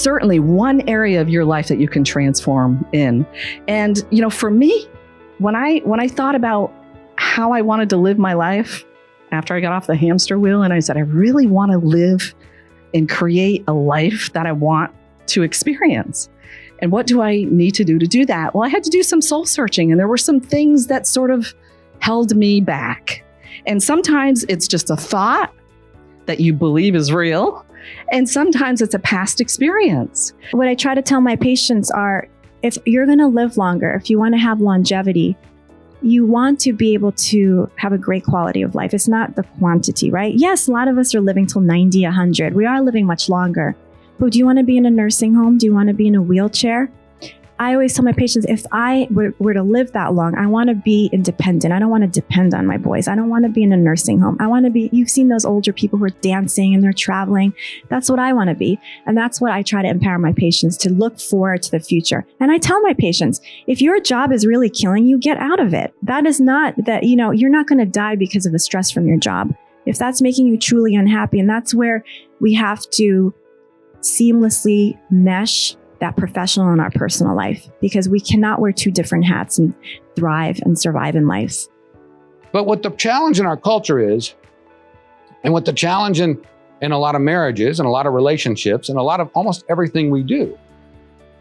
certainly one area of your life that you can transform in. And, for me, when I thought about how I wanted to live my life after I got off the hamster wheel, and I said, I really want to live and create a life that I want to experience. And what do I need to do that? Well, I had to do some soul searching, and there were some things that sort of held me back. And sometimes it's just a thought that you believe is real, and sometimes it's a past experience. What I try to tell my patients are, if you're going to live longer, if you want to have longevity, you want to be able to have a great quality of life. It's not the quantity, right? Yes, a lot of us are living till 90, 100. We are living much longer. But do you want to be in a nursing home? Do you want to be in a wheelchair? I always tell my patients, if I were to live that long, I want to be independent. I don't want to depend on my boys. I don't want to be in a nursing home. I want to be, you've seen those older people who are dancing and they're traveling. That's what I want to be. And that's what I try to empower my patients to look forward to the future. And I tell my patients, if your job is really killing you, get out of it. That is not that, you're not going to die because of the stress from your job. If that's making you truly unhappy, and that's where we have to seamlessly mesh that professional and our personal life, because we cannot wear two different hats and thrive and survive in life. But what the challenge in our culture is, and what the challenge in a lot of marriages and a lot of relationships and a lot of almost everything we do,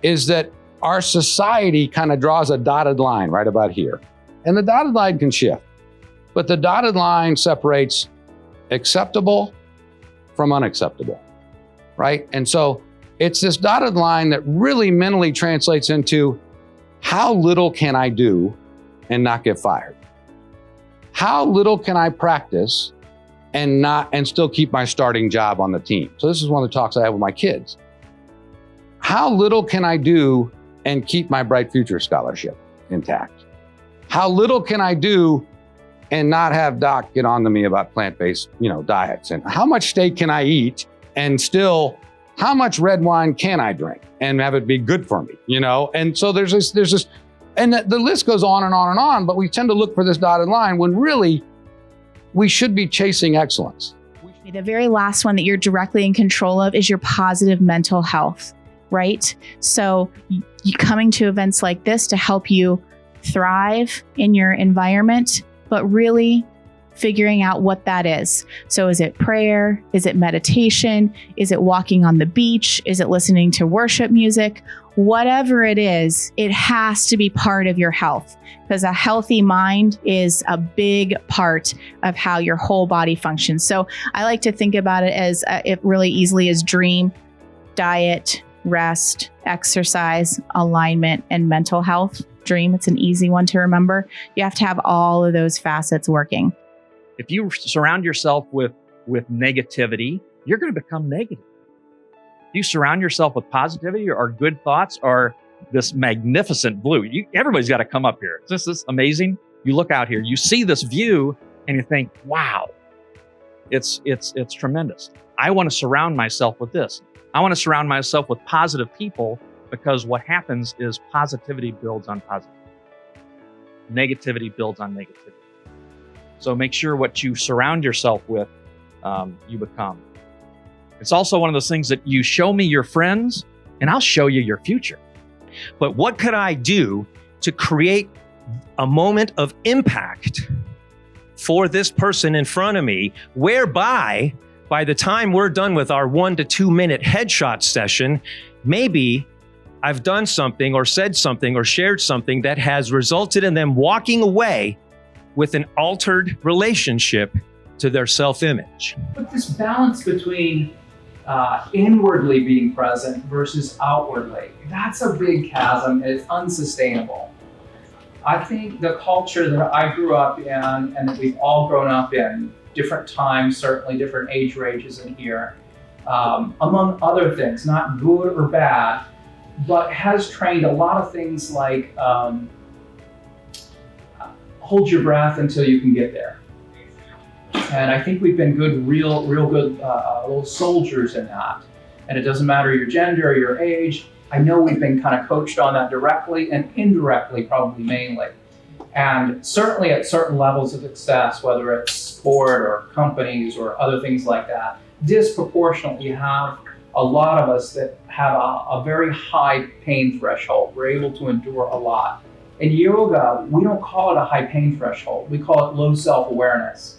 is that our society kind of draws a dotted line right about here. And the dotted line can shift, but the dotted line separates acceptable from unacceptable, right? And so it's this dotted line that really mentally translates into, how little can I do and not get fired? How little can I practice and still keep my starting job on the team? So this is one of the talks I have with my kids. How little can I do and keep my Bright Future scholarship intact? How little can I do and not have Doc get on to me about plant-based, diets? And how much steak can I eat and still, how much red wine can I drink and have it be good for me, And so there's this, and the list goes on and on and on, but we tend to look for this dotted line when really we should be chasing excellence. The very last one that you're directly in control of is your positive mental health, right? So you coming to events like this to help you thrive in your environment, but really figuring out what that is. So is it prayer? Is it meditation? Is it walking on the beach? Is it listening to worship music? Whatever it is, it has to be part of your health, because a healthy mind is a big part of how your whole body functions. So I like to think about it as it really easily as dream, diet, rest, exercise, alignment, and mental health. Dream, it's an easy one to remember. You have to have all of those facets working. If you surround yourself with negativity, you're going to become negative. If you surround yourself with positivity or good thoughts or this magnificent blue, everybody's got to come up here. This is amazing. You look out here, you see this view and you think, wow, it's tremendous. I want to surround myself with this. I want to surround myself with positive people, because what happens is positivity builds on positivity. Negativity builds on negativity. So make sure what you surround yourself with, you become. It's also one of those things that you show me your friends and I'll show you your future. But what could I do to create a moment of impact for this person in front of me, whereby by the time we're done with our 1 to 2 minute headshot session, maybe I've done something or said something or shared something that has resulted in them walking away with an altered relationship to their self-image. But this balance between inwardly being present versus outwardly, that's a big chasm. It's unsustainable. I think the culture that I grew up in and that we've all grown up in, different times, certainly different age ranges in here, among other things, not good or bad, but has trained a lot of things like hold your breath until you can get there. And I think we've been good, real good little soldiers in that. And it doesn't matter your gender or your age. I know we've been kind of coached on that directly and indirectly, probably mainly. And certainly at certain levels of success, whether it's sport or companies or other things like that, disproportionately have a lot of us that have a very high pain threshold. We're able to endure a lot. In yoga, we don't call it a high pain threshold. We call it low self-awareness.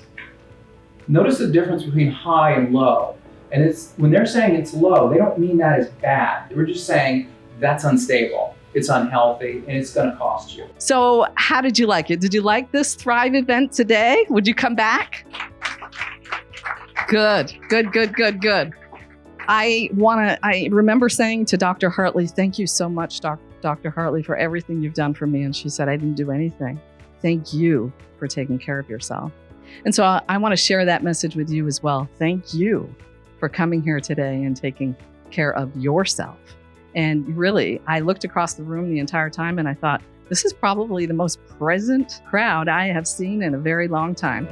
Notice the difference between high and low. And it's when they're saying it's low, they don't mean that as bad. We're just saying that's unstable, it's unhealthy, and it's going to cost you. So how did you like it? Did you like this Thrive event today? Would you come back? Good. I remember saying to Dr. Hartley, thank you so much, Dr. Hartley, for everything you've done for me. And she said, I didn't do anything. Thank you for taking care of yourself. And so I want to share that message with you as well. Thank you for coming here today and taking care of yourself. And really, I looked across the room the entire time and I thought, this is probably the most present crowd I have seen in a very long time.